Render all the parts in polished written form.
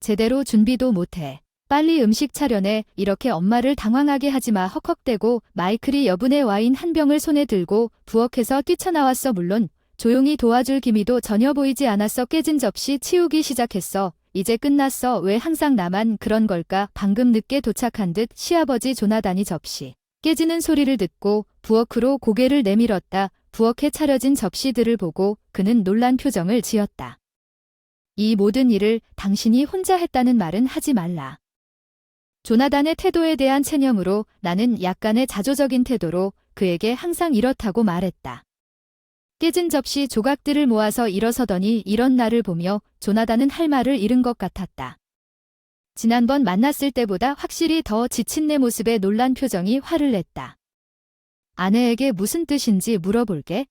제대로 준비도 못해. 빨리 음식 차려내. 이렇게 엄마를 당황하게 하지마. 헉헉대고 마이클이 여분의 와인 한 병을 손에 들고 부엌에서 뛰쳐나왔어. 물론 조용히 도와줄 기미도 전혀 보이지 않았어. 깨진 접시 치우기 시작했어. 이제 끝났어. 왜 항상 나만 그런 걸까? 방금 늦게 도착한 듯 시아버지 조나단이 접시 깨지는 소리를 듣고 부엌으로 고개를 내밀었다. 부엌에 차려진 접시들을 보고 그는 놀란 표정을 지었다. 이 모든 일을 당신이 혼자 했다는 말은 하지 말라. 조나단의 태도에 대한 체념으로 나는 약간의 자조적인 태도로 그에게 항상 이렇다고 말했다. 깨진 접시 조각들을 모아서 일어서더니 이런 나를 보며 조나단은 할 말을 잃은 것 같았다. 지난번 만났을 때보다 확실히 더 지친 내 모습에 놀란 표정이 화를 냈다. 아내에게 무슨 뜻인지 물어볼게.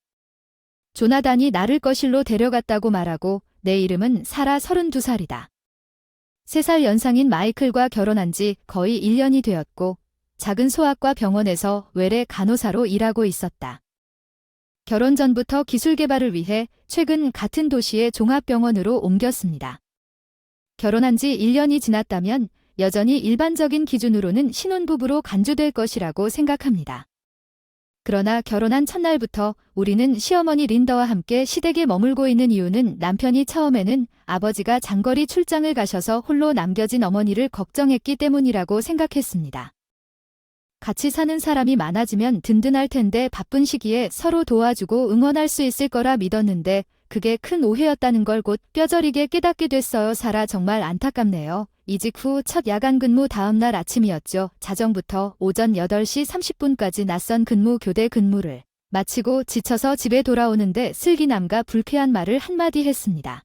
조나단이 나를 거실로 데려갔다고 말하고 내 이름은 사라 32살이다. 3살 연상인 마이클과 결혼한 지 거의 1년이 되었고 작은 소아과 병원에서 외래 간호사로 일하고 있었다. 결혼 전부터 기술 개발을 위해 최근 같은 도시의 종합병원으로 옮겼습니다. 결혼한 지 1년이 지났다면 여전히 일반적인 기준으로는 신혼부부로 간주될 것이라고 생각합니다. 그러나 결혼한 첫날부터 우리는 시어머니 린다와 함께 시댁에 머물고 있는 이유는 남편이 처음에는 아버지가 장거리 출장을 가셔서 홀로 남겨진 어머니를 걱정했기 때문이라고 생각했습니다. 같이 사는 사람이 많아지면 든든할 텐데 바쁜 시기에 서로 도와주고 응원할 수 있을 거라 믿었는데 그게 큰 오해였다는 걸 곧 뼈저리게 깨닫게 됐어요. 사라 정말 안타깝네요. 이직 후 첫 야간 근무 다음 날 아침이었죠. 자정부터 오전 8시 30분까지 낯선 근무 교대 근무를 마치고 지쳐서 집에 돌아오는데 슬기남과 불쾌한 말을 한마디 했습니다.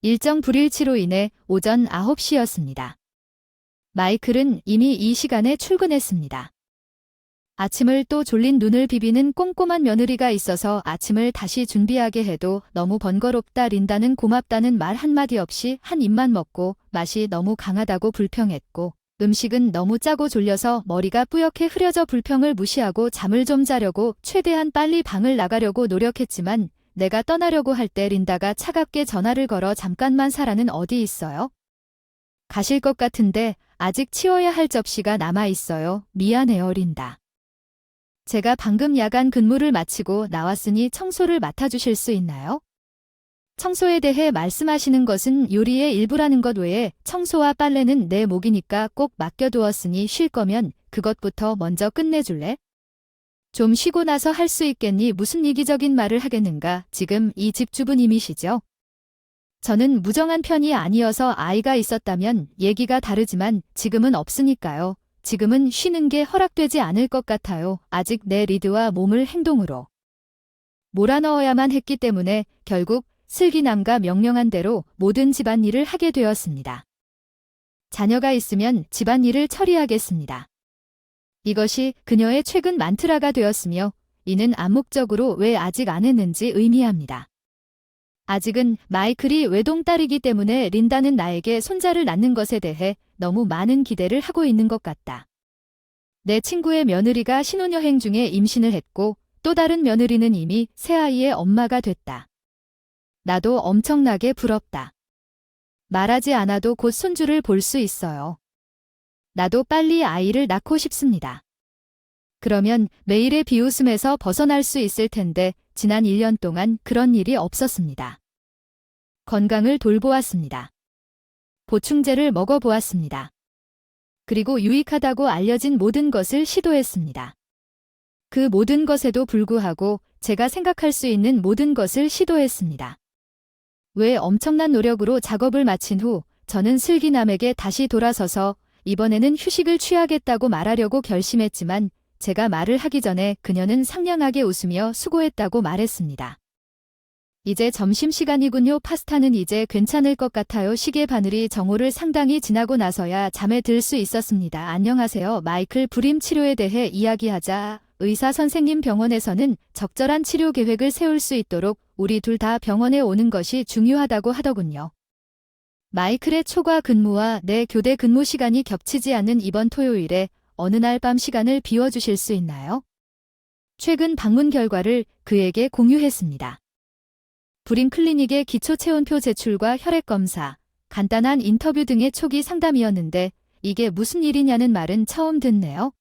일정 불일치로 인해 오전 9시였습니다. 마이클은 이미 이 시간에 출근했습니다. 아침을 또 졸린 눈을 비비는 꼼꼼한 며느리가 있어서 아침을 다시 준비하게 해도 너무 번거롭다. 린다는 고맙다는 말 한마디 없이 한 입만 먹고 맛이 너무 강하다고 불평했고 음식은 너무 짜고 졸려서 머리가 뿌옇게 흐려져 불평을 무시하고 잠을 좀 자려고 최대한 빨리 방을 나가려고 노력했지만 내가 떠나려고 할 때 린다가 차갑게 전화를 걸어 잠깐만 사라는 어디 있어요? 가실 것 같은데 아직 치워야 할 접시가 남아 있어요. 미안해요 린다. 제가 방금 야간 근무를 마치고 나왔으니 청소를 맡아주실 수 있나요? 청소에 대해 말씀하시는 것은 요리의 일부라는 것 외에 청소와 빨래는 내 몫이니까 꼭 맡겨두었으니 쉴 거면 그것부터 먼저 끝내줄래? 좀 쉬고 나서 할 수 있겠니? 무슨 이기적인 말을 하겠는가? 지금 이 집주부님이시죠? 저는 무정한 편이 아니어서 아이가 있었다면 얘기가 다르지만 지금은 없으니까요. 지금은 쉬는 게 허락되지 않을 것 같아요. 아직 내 리드와 몸을 행동으로 몰아넣어야만 했기 때문에 결국 슬기남과 명령한 대로 모든 집안일을 하게 되었습니다. 자녀가 있으면 집안일을 처리하겠습니다. 이것이 그녀의 최근 만트라가 되었으며 이는 암묵적으로 왜 아직 안 했는지 의미합니다. 아직은 마이클이 외동딸이기 때문에 린다는 나에게 손자를 낳는 것에 대해 너무 많은 기대를 하고 있는 것 같다. 내 친구의 며느리가 신혼여행 중에 임신을 했고 또 다른 며느리는 이미 새아이의 엄마가 됐다. 나도 엄청나게 부럽다. 말하지 않아도 곧 손주를 볼 수 있어요. 나도 빨리 아이를 낳고 싶습니다. 그러면 매일의 비웃음에서 벗어날 수 있을 텐데 지난 1년 동안 그런 일이 없었습니다. 건강을 돌보았습니다. 보충제를 먹어보았습니다. 그리고 유익하다고 알려진 모든 것을 시도했습니다. 그 모든 것에도 불구하고 제가 생각할 수 있는 모든 것을 시도했습니다. 왜 엄청난 노력으로 작업을 마친 후 저는 슬기남에게 다시 돌아서서 이번에는 휴식을 취하겠다고 말하려고 결심했지만 제가 말을 하기 전에 그녀는 상냥하게 웃으며 수고했다고 말했습니다. 이제 점심시간이군요. 파스타는 이제 괜찮을 것 같아요. 시계 바늘이 정오를 상당히 지나고 나서야 잠에 들 수 있었습니다. 안녕하세요. 마이클 불임 치료에 대해 이야기하자. 의사 선생님 병원에서는 적절한 치료 계획을 세울 수 있도록 우리 둘 다 병원에 오는 것이 중요하다고 하더군요. 마이클의 초과 근무와 내 교대 근무 시간이 겹치지 않는 이번 토요일에 어느 날 밤 시간을 비워주실 수 있나요? 최근 방문 결과를 그에게 공유했습니다. 불임 클리닉의 기초체온표 제출과 혈액검사, 간단한 인터뷰 등의 초기 상담이었는데 이게 무슨 일이냐는 말은 처음 듣네요.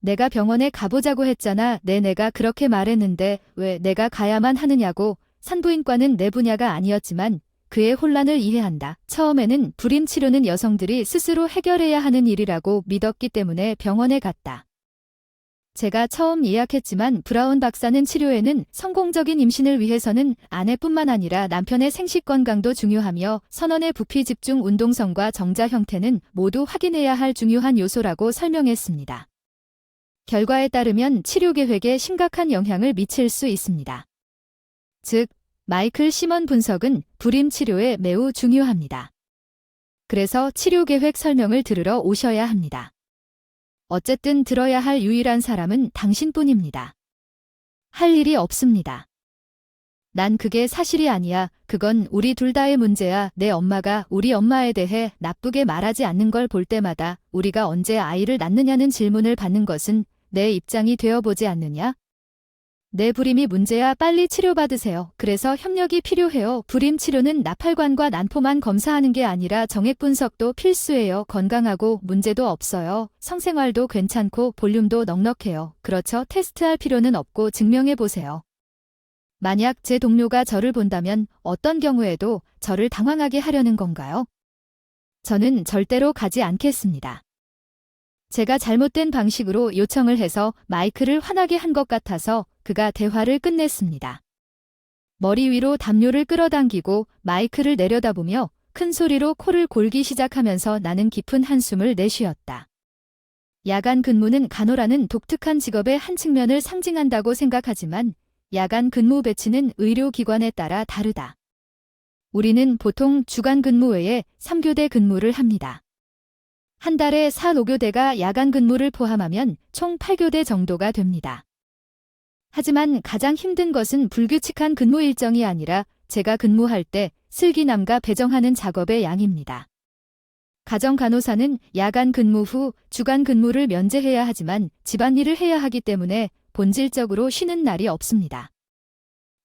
내가 병원에 가보자고 했잖아. 네, 내가 그렇게 말했는데 왜 내가 가야만 하느냐고. 산부인과는 내 분야가 아니었지만 그의 혼란을 이해한다. 처음에는 불임 치료는 여성들이 스스로 해결해야 하는 일이라고 믿었기 때문에 병원에 갔다. 제가 처음 예약했지만 브라운 박사는 치료에는 성공적인 임신을 위해서는 아내뿐만 아니라 남편의 생식 건강도 중요하며 선원의 부피 집중 운동성과 정자 형태는 모두 확인해야 할 중요한 요소라고 설명했습니다. 결과에 따르면 치료 계획에 심각한 영향을 미칠 수 있습니다. 즉, 마이클 시먼 분석은 불임 치료에 매우 중요합니다. 그래서 치료 계획 설명을 들으러 오셔야 합니다. 어쨌든 들어야 할 유일한 사람은 당신뿐입니다. 할 일이 없습니다. 난 그게 사실이 아니야. 그건 우리 둘 다의 문제야. 내 엄마가 우리 엄마에 대해 나쁘게 말하지 않는 걸 볼 때마다 우리가 언제 아이를 낳느냐는 질문을 받는 것은 내 입장이 되어보지 않느냐? 내 불임이 문제야. 빨리 치료받으세요. 그래서 협력이 필요해요. 불임 치료는 나팔관과 난포만 검사하는 게 아니라 정액 분석도 필수예요. 건강하고 문제도 없어요. 성생활도 괜찮고 볼륨도 넉넉해요. 그렇죠. 테스트할 필요는 없고 증명해보세요. 만약 제 동료가 저를 본다면 어떤 경우에도 저를 당황하게 하려는 건가요? 저는 절대로 가지 않겠습니다. 제가 잘못된 방식으로 요청을 해서 마이클을 화나게 한 것 같아서 그가 대화를 끝냈습니다. 머리 위로 담요를 끌어당기고 마이클을 내려다보며 큰 소리로 코를 골기 시작하면서 나는 깊은 한숨을 내쉬었다. 야간 근무는 간호라는 독특한 직업의 한 측면을 상징한다고 생각하지만 야간 근무 배치는 의료기관에 따라 다르다. 우리는 보통 주간 근무 외에 3교대 근무를 합니다. 한 달에 4, 5교대가 야간 근무를 포함하면 총 8교대 정도가 됩니다. 하지만 가장 힘든 것은 불규칙한 근무 일정이 아니라 제가 근무할 때 슬기남과 배정하는 작업의 양입니다. 가정간호사는 야간 근무 후 주간 근무를 면제해야 하지만 집안일을 해야 하기 때문에 본질적으로 쉬는 날이 없습니다.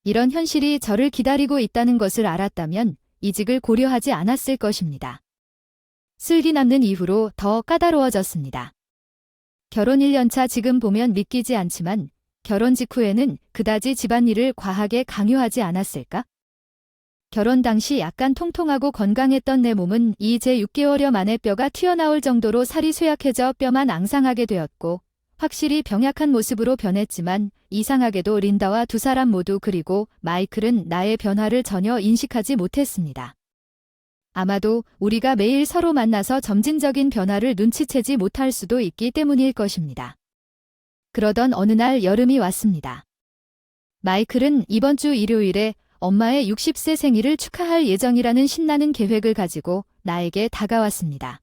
이런 현실이 저를 기다리고 있다는 것을 알았다면 이직을 고려하지 않았을 것입니다. 슬기 남는 이후로 더 까다로워졌습니다. 결혼 1년차 지금 보면 믿기지 않지만 결혼 직후에는 그다지 집안일을 과하게 강요하지 않았을까? 결혼 당시 약간 통통하고 건강했던 내 몸은 이제 6개월여 만에 뼈가 튀어나올 정도로 살이 쇠약해져 뼈만 앙상하게 되었고 확실히 병약한 모습으로 변했지만 이상하게도 린다와 두 사람 모두 그리고 마이클은 나의 변화를 전혀 인식하지 못했습니다. 아마도 우리가 매일 서로 만나서 점진적인 변화를 눈치채지 못할 수도 있기 때문일 것입니다. 그러던 어느 날 여름이 왔습니다. 마이클은 이번 주 일요일에 엄마의 60세 생일을 축하할 예정이라는 신나는 계획을 가지고 나에게 다가왔습니다.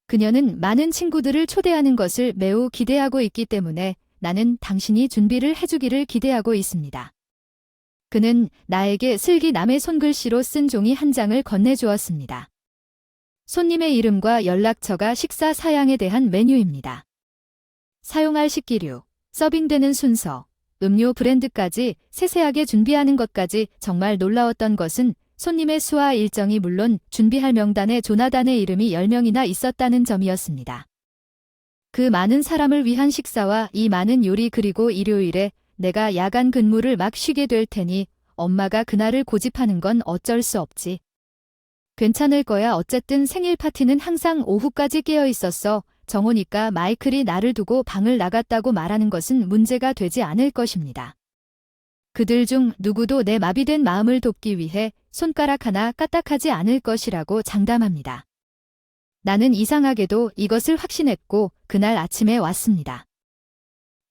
그녀는 많은 친구들을 초대하는 것을 매우 기대하고 있기 때문에 나는 당신이 준비를 해주기를 기대하고 있습니다. 그는 나에게 슬기남의 손글씨로 쓴 종이 한 장을 건네주었습니다. 손님의 이름과 연락처가 식사 사양에 대한 메뉴입니다. 사용할 식기류, 서빙되는 순서, 음료 브랜드까지 세세하게 준비하는 것까지 정말 놀라웠던 것은 손님의 수와 일정이 물론 준비할 명단에 조나단의 이름이 10명이나 있었다는 점이었습니다. 그 많은 사람을 위한 식사와 이 많은 요리 그리고 일요일에 내가 야간 근무를 막 쉬게 될 테니 엄마가 그날을 고집하는 건 어쩔 수 없지. 괜찮을 거야. 어쨌든 생일 파티는 항상 오후까지 깨어 있었어. 정오니까 마이클이 나를 두고 방을 나갔다고 말하는 것은 문제가 되지 않을 것입니다. 그들 중 누구도 내 마비된 마음을 돕기 위해 손가락 하나 까딱하지 않을 것이라고 장담합니다. 나는 이상하게도 이것을 확신했고 그날 아침에 왔습니다.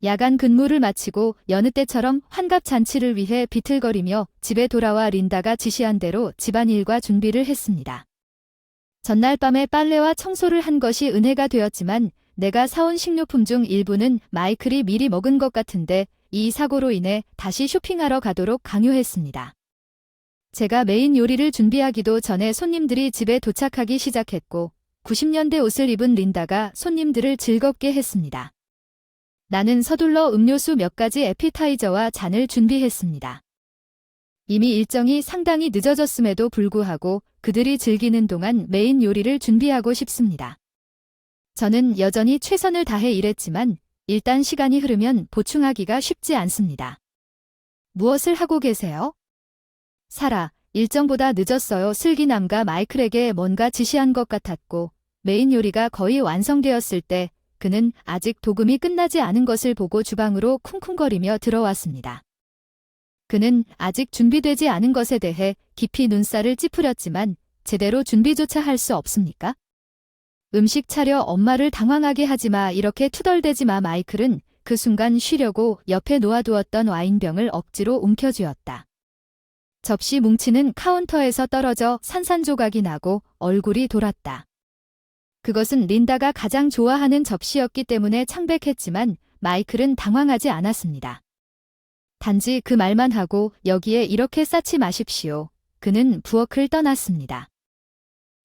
야간 근무를 마치고 여느 때처럼 환갑 잔치를 위해 비틀거리며 집에 돌아와 린다가 지시한 대로 집안일과 준비를 했습니다. 전날 밤에 빨래와 청소를 한 것이 은혜가 되었지만 내가 사온 식료품 중 일부는 마이클이 미리 먹은 것 같은데 이 사고로 인해 다시 쇼핑하러 가도록 강요했습니다. 제가 메인 요리를 준비하기도 전에 손님들이 집에 도착하기 시작했고 90년대 옷을 입은 린다가 손님들을 즐겁게 했습니다. 나는 서둘러 음료수 몇 가지 애피타이저와 잔을 준비했습니다. 이미 일정이 상당히 늦어졌음에도 불구하고 그들이 즐기는 동안 메인 요리를 준비하고 싶습니다. 저는 여전히 최선을 다해 일했지만 일단 시간이 흐르면 보충하기가 쉽지 않습니다. 무엇을 하고 계세요? 사라, 일정보다 늦었어요. 슬기남과 마이클에게 뭔가 지시한 것 같았고 메인 요리가 거의 완성되었을 때 그는 아직 도금이 끝나지 않은 것을 보고 주방으로 쿵쿵거리며 들어왔습니다. 그는 아직 준비되지 않은 것에 대해 깊이 눈살을 찌푸렸지만 제대로 준비조차 할 수 없습니까? 음식 차려 엄마를 당황하게 하지 마. 이렇게 투덜대지 마. 마이클은 그 순간 쉬려고 옆에 놓아두었던 와인병을 억지로 움켜쥐었다. 접시 뭉치는 카운터에서 떨어져 산산조각이 나고 얼굴이 돌았다. 그것은 린다가 가장 좋아하는 접시였기 때문에 창백했지만 마이클은 당황하지 않았습니다. 단지 그 말만 하고 여기에 이렇게 쌓지 마십시오. 그는 부엌을 떠났습니다.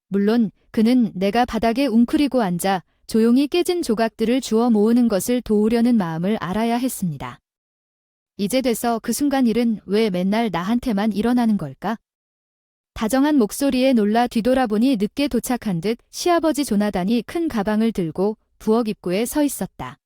물론 그는 내가 바닥에 웅크리고 앉아 조용히 깨진 조각들을 주워 모으는 것을 도우려는 마음을 알아야 했습니다. 이제 돼서 그 순간 일은 왜 맨날 나한테만 일어나는 걸까? 다정한 목소리에 놀라 뒤돌아보니 늦게 도착한 듯 시아버지 조나단이 큰 가방을 들고 부엌 입구에 서 있었다.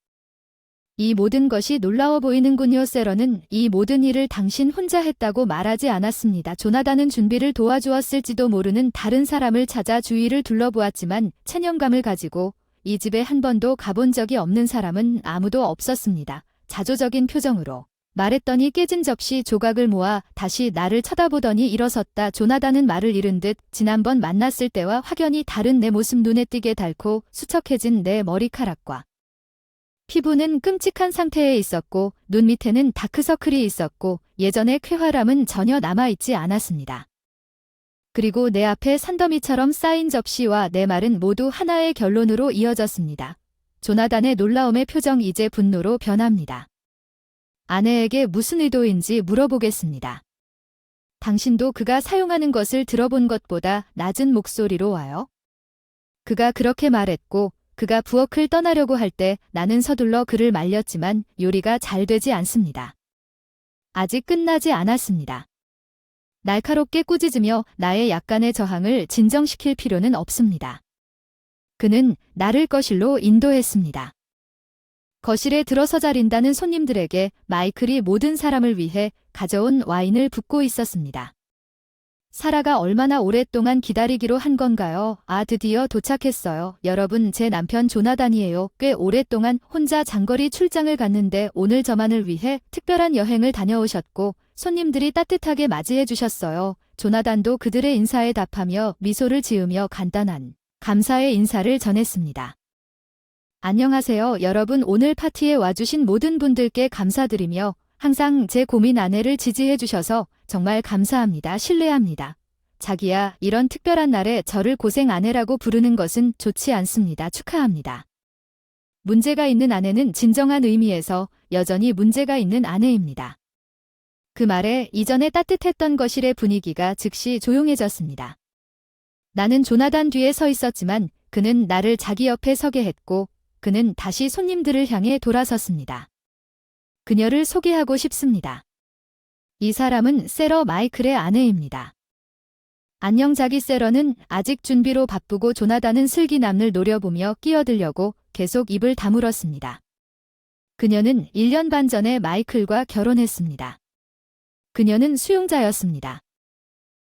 이 모든 것이 놀라워 보이는군요. 세러는 이 모든 일을 당신 혼자 했다고 말하지 않았습니다. 조나단은 준비를 도와주었을지도 모르는 다른 사람을 찾아 주위를 둘러보았지만 체념감을 가지고 이 집에 한 번도 가본 적이 없는 사람은 아무도 없었습니다. 자조적인 표정으로 말했더니 깨진 접시 조각을 모아 다시 나를 쳐다보더니 일어섰다. 조나단은 말을 잃은 듯 지난번 만났을 때와 확연히 다른 내 모습 눈에 띄게 닳고 수척해진 내 머리카락과 피부는 끔찍한 상태에 있었고 눈 밑에는 다크서클이 있었고 예전의 쾌활함은 전혀 남아있지 않았습니다. 그리고 내 앞에 산더미처럼 쌓인 접시와 내 말은 모두 하나의 결론으로 이어졌습니다. 조나단의 놀라움의 표정 이제 분노로 변합니다. 아내에게 무슨 의도인지 물어보겠습니다. 당신도 그가 사용하는 것을 들어본 것보다 낮은 목소리로 와요. 그가 그렇게 말했고 그가 부엌을 떠나려고 할 때 나는 서둘러 그를 말렸지만 요리가 잘 되지 않습니다. 아직 끝나지 않았습니다. 날카롭게 꾸짖으며 나의 약간의 저항을 진정시킬 필요는 없습니다. 그는 나를 거실로 인도했습니다. 거실에 들어서자 린다는 손님들에게 마이클이 모든 사람을 위해 가져온 와인을 붓고 있었습니다. 사라가 얼마나 오랫동안 기다리기로 한 건가요? 아, 드디어 도착했어요. 여러분, 제 남편 조나단이에요. 꽤 오랫동안 혼자 장거리 출장을 갔는데 오늘 저만을 위해 특별한 여행을 다녀오셨고 손님들이 따뜻하게 맞이해 주셨어요. 조나단도 그들의 인사에 답하며 미소를 지으며 간단한 감사의 인사를 전했습니다. 안녕하세요. 여러분, 오늘 파티에 와주신 모든 분들께 감사드리며 항상 제 고민 아내를 지지해 주셔서 정말 감사합니다. 신뢰합니다. 자기야, 이런 특별한 날에 저를 고생 아내라고 부르는 것은 좋지 않습니다. 축하합니다. 문제가 있는 아내는 진정한 의미에서 여전히 문제가 있는 아내입니다. 그 말에 이전에 따뜻했던 거실의 분위기가 즉시 조용해졌습니다. 나는 조나단 뒤에 서 있었지만 그는 나를 자기 옆에 서게 했고 그는 다시 손님들을 향해 돌아섰습니다. 그녀를 소개하고 싶습니다. 이 사람은 세러 마이클의 아내입니다. 안녕. 자기. 세러는 아직 준비로 바쁘고 조나단은 슬기남을 노려보며 끼어들려고 계속 입을 다물었습니다. 그녀는 1년 반 전에 마이클과 결혼했습니다. 그녀는 수용자였습니다.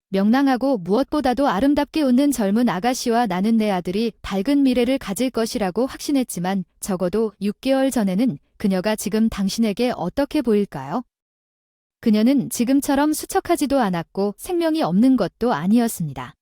명랑하고 무엇보다도 아름답게 웃는 젊은 아가씨와 나는 내 아들이 밝은 미래를 가질 것이라고 확신했지만 적어도 6개월 전에는 그녀가 지금 당신에게 어떻게 보일까요? 그녀는 지금처럼 수척하지도 않았고 생명이 없는 것도 아니었습니다.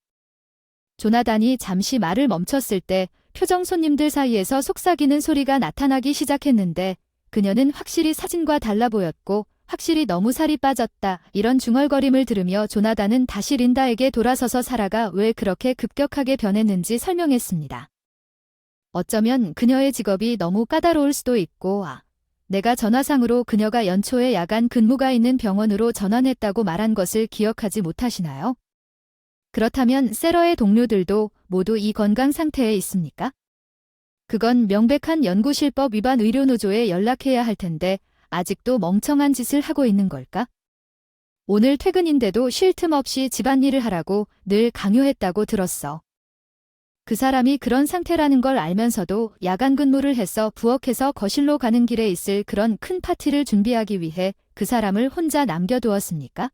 조나단이 잠시 말을 멈췄을 때 표정 손님들 사이에서 속삭이는 소리가 나타나기 시작했는데 그녀는 확실히 사진과 달라 보였고 확실히 너무 살이 빠졌다. 이런 중얼거림을 들으며 조나단은 다시 린다에게 돌아서서 사라가 왜 그렇게 급격하게 변했는지 설명했습니다. 어쩌면 그녀의 직업이 너무 까다로울 수도 있고 내가 전화상으로 그녀가 연초에 야간 근무가 있는 병원으로 전환했다고 말한 것을 기억하지 못하시나요? 그렇다면 세러의 동료들도 모두 이 건강 상태에 있습니까? 그건 명백한 연구실법 위반 의료노조에 연락해야 할 텐데 아직도 멍청한 짓을 하고 있는 걸까? 오늘 퇴근인데도 쉴 틈 없이 집안일을 하라고 늘 강요했다고 들었어. 그 사람이 그런 상태라는 걸 알면서도 야간 근무를 해서 부엌에서 거실로 가는 길에 있을 그런 큰 파티를 준비하기 위해 그 사람을 혼자 남겨두었습니까?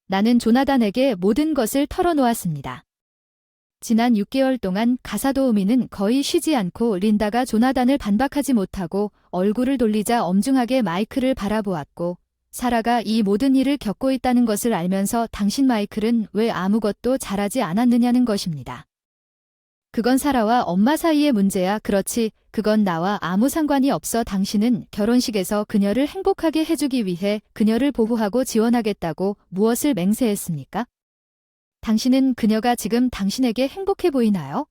나는 조나단에게 모든 것을 털어놓았습니다. 지난 6개월 동안 가사도우미는 거의 쉬지 않고 린다가 조나단을 반박하지 못하고 얼굴을 돌리자 엄중하게 마이클을 바라보았고, 사라가 이 모든 일을 겪고 있다는 것을 알면서 당신 마이클은 왜 아무것도 잘하지 않았느냐는 것입니다. 그건 사라와 엄마 사이의 문제야. 그렇지, 그건 나와 아무 상관이 없어. 당신은 결혼식에서 그녀를 행복하게 해주기 위해 그녀를 보호하고 지원하겠다고 무엇을 맹세했습니까? 당신은 그녀가 지금 당신에게 행복해 보이나요?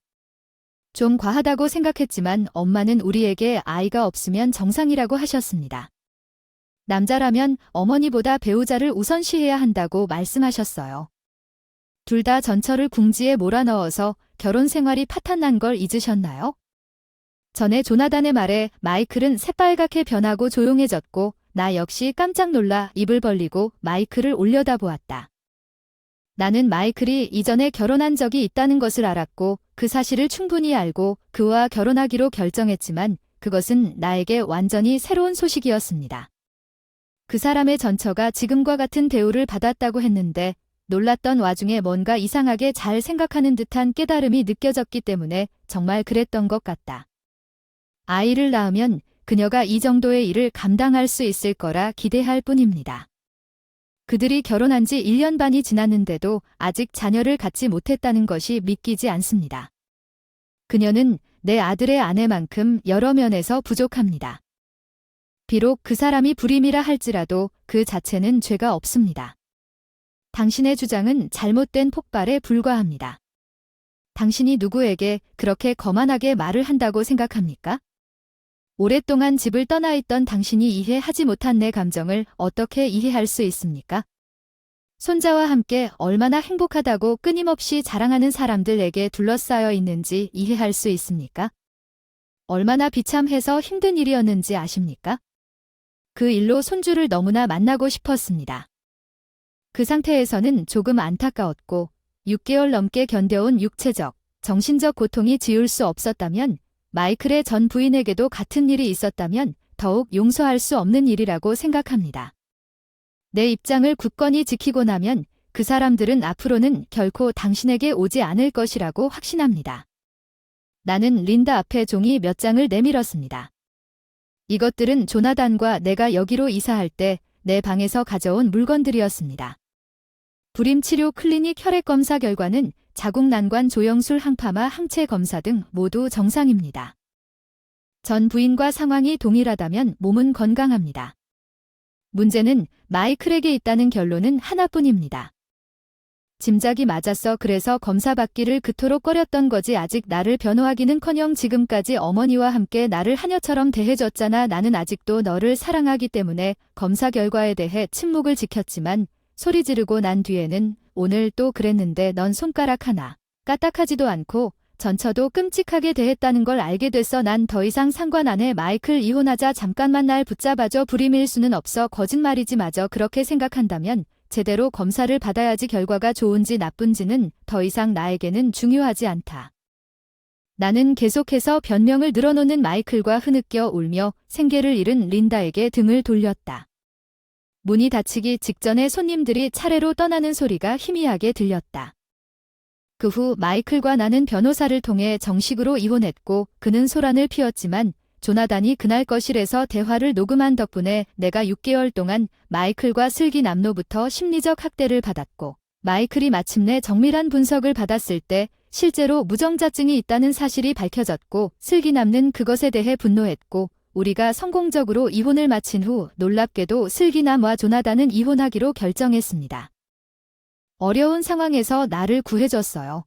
좀 과하다고 생각했지만 엄마는 우리에게 아이가 없으면 정상이라고 하셨습니다. 남자라면 어머니보다 배우자를 우선시해야 한다고 말씀하셨어요. 둘 다 전철을 궁지에 몰아넣어서 결혼 생활이 파탄난 걸 잊으셨나요? 전에 조나단의 말에 마이클은 새빨갛게 변하고 조용해졌고, 나 역시 깜짝 놀라 입을 벌리고 마이클을 올려다보았다. 나는 마이클이 이전에 결혼한 적이 있다는 것을 알았고, 그 사실을 충분히 알고 그와 결혼하기로 결정했지만 그것은 나에게 완전히 새로운 소식이었습니다. 그 사람의 전처가 지금과 같은 대우를 받았다고 했는데, 놀랐던 와중에 뭔가 이상하게 잘 생각하는 듯한 깨달음이 느껴졌기 때문에 정말 그랬던 것 같다. 아이를 낳으면 그녀가 이 정도의 일을 감당할 수 있을 거라 기대할 뿐입니다. 그들이 결혼한 지 1년 반이 지났는데도 아직 자녀를 갖지 못했다는 것이 믿기지 않습니다. 그녀는 내 아들의 아내만큼 여러 면에서 부족합니다. 비록 그 사람이 불임이라 할지라도 그 자체는 죄가 없습니다. 당신의 주장은 잘못된 폭발에 불과합니다. 당신이 누구에게 그렇게 거만하게 말을 한다고 생각합니까? 오랫동안 집을 떠나 있던 당신이 이해하지 못한 내 감정을 어떻게 이해할 수 있습니까? 손자와 함께 얼마나 행복하다고 끊임없이 자랑하는 사람들에게 둘러싸여 있는지 이해할 수 있습니까? 얼마나 비참해서 힘든 일이었는지 아십니까? 그 일로 손주를 너무나 만나고 싶었습니다. 그 상태에서는 조금 안타까웠고 6개월 넘게 견뎌온 육체적, 정신적 고통이 지울 수 없었다면, 마이클의 전 부인에게도 같은 일이 있었다면 더욱 용서할 수 없는 일이라고 생각합니다. 내 입장을 굳건히 지키고 나면 그 사람들은 앞으로는 결코 당신에게 오지 않을 것이라고 확신합니다. 나는 린다 앞에 종이 몇 장을 내밀었습니다. 이것들은 조나단과 내가 여기로 이사할 때 내 방에서 가져온 물건들이었습니다. 불임치료 클리닉 혈액검사 결과는 자궁 난관 조영술 항파마 항체 검사 등 모두 정상입니다. 전 부인과 상황이 동일하다면 몸은 건강합니다. 문제는 마이클에게 있다는 결론은 하나뿐입니다. 짐작이 맞았어. 그래서 검사 받기를 그토록 꺼렸던 거지. 아직 나를 변호하기는커녕 지금까지 어머니와 함께 나를 하녀처럼 대해줬잖아. 나는 아직도 너를 사랑하기 때문에 검사 결과에 대해 침묵을 지켰지만 소리 지르고 난 뒤에는 오늘 또 그랬는데 넌 손가락 하나 까딱하지도 않고 전처도 끔찍하게 대했다는 걸 알게 됐어. 난 더 이상 상관 안 해. 마이클 이혼하자. 잠깐만 날 붙잡아줘. 불임일 수는 없어. 거짓말이지. 마저 그렇게 생각한다면 제대로 검사를 받아야지. 결과가 좋은지 나쁜지는 더 이상 나에게는 중요하지 않다. 나는 계속해서 변명을 늘어놓는 마이클과 흐느껴 울며 생계를 잃은 린다에게 등을 돌렸다. 문이 닫히기 직전에 손님들이 차례로 떠나는 소리가 희미하게 들렸다. 그 후 마이클과 나는 변호사를 통해 정식으로 이혼했고, 그는 소란을 피웠지만 조나단이 그날 거실에서 대화를 녹음한 덕분에 내가 6개월 동안 마이클과 슬기남로부터 심리적 학대를 받았고, 마이클이 마침내 정밀한 분석을 받았을 때 실제로 무정자증이 있다는 사실이 밝혀졌고, 슬기남는 그것에 대해 분노했고, 우리가 성공적으로 이혼을 마친 후 놀랍게도 슬기남과 조나단은 이혼하기로 결정했습니다. 어려운 상황에서 나를 구해줬어요.